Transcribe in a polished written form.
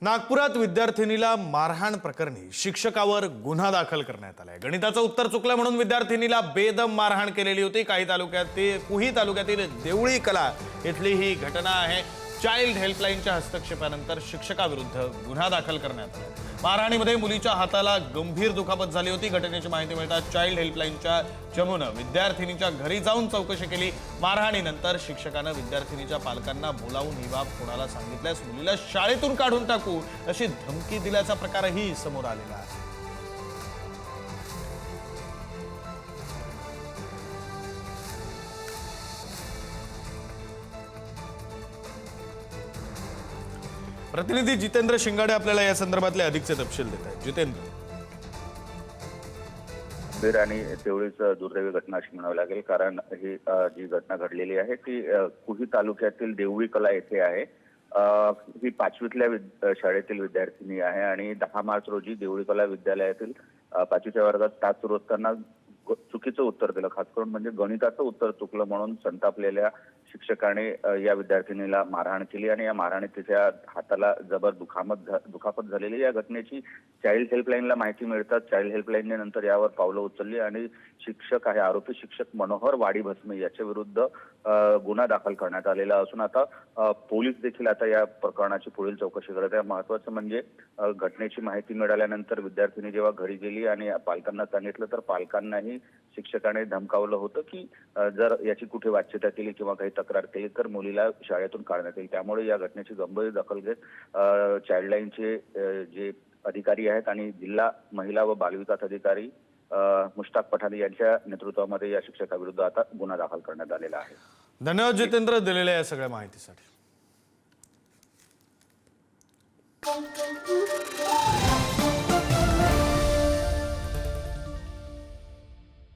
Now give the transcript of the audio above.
नागपुरात विद्यार्थिनीला मारहाण प्रकरणी शिक्षकावर गुन्हा दाखल करण्यात आलाय। गणिताचं उत्तर चुकलं म्हणून विद्यार्थिनीला बेदम मारहाण केलेली होती। कुही तालुक्यातील देवळी कला इथली ही घटना आहे। चाइल्ड हेल्पलाईनच्या हस्तक्षेपानंतर शिक्षकाविरुद्ध गुन्हा दाखल करण्यात आला। मारहाणीमध्ये मुलीच्या हाताला गंभीर दुखापत झाली होती। घटनेची माहिती मिळताच चाइल्ड हेल्पलाईनच्या चमूने विद्यार्थिनीच्या घरी जाऊन चौकशी केली। मारहाणीनंतर शिक्षकाने विद्यार्थिनीच्या पालकांना बोलावून ही बाब कोणाला सांगितल्यास मुलीला शाळेतून काढून टाकू अशी धमकी दिल्याचा प्रकारही समोर आलेला आहे। प्रतिनिधी जितेंद्र शिंगाडे आपल्याला या संदर्भातले अधिकचे तपशील देत आहेत। जितेंद्र, आणि तेवढीच दुर्दैवी घटना अशी म्हणावी लागेल, कारण ही जी घटना घडलेली आहे ती कुही तालुक्यातील देवळी कला येथे आहे। ही 5वीतल्या शाळेतील विद्यार्थिनी आहे आणि 10 मार्च रोजी देवळी कला विद्यालयातील 5वीच्या वर्गात तास सुरू असताना चुकीचं उत्तर दिलं। खास करून म्हणजे गणिताचं उत्तर चुकलं म्हणून संतापलेल्या शिक्षकाने या विद्यार्थिनीला मारहाण केली आणि या मारहाणीत तिच्या हाताला जबर दुखापत झालेली। या घटनेची चाइल्ड हेल्पलाईनला माहिती मिळतात चाइल्ड हेल्पलाईनने नंतर यावर पावलं उचलली आणि शिक्षक आहे आरोपी शिक्षक मनोहर वाडी भस्मे याच्या विरुद्ध गुन्हा दाखल करण्यात आलेला असून आता पोलीस देखील आता या प्रकरणाची पुढील चौकशी करत आहे। महत्त्वाचं म्हणजे घटनेची माहिती मिळाल्यानंतर विद्यार्थिनी जेव्हा घरी गेली आणि पालकांना सांगितलं तर पालकांनाही शिक्षकाने धमकावलं होतं की जर याची कुठे वाच्यता केली किंवा काही तक्रार केली तर मुलीला शाळेतून काढण्यात येईल। त्यामुळे या घटनेची गंभीर दखल घेत चाइल्डलाईनचे जे अधिकारी आहेत आणि जिल्हा महिला व बालविकास अधिकारी मुश्ताक पठाण यांच्या नेतृत्वामध्ये या शिक्षकाविरुद्ध आता गुन्हा दाखल करण्यात आलेला आहे। धन्यवाद जितेंद्र, दिलेल्या या सगळ्या माहितीसाठी।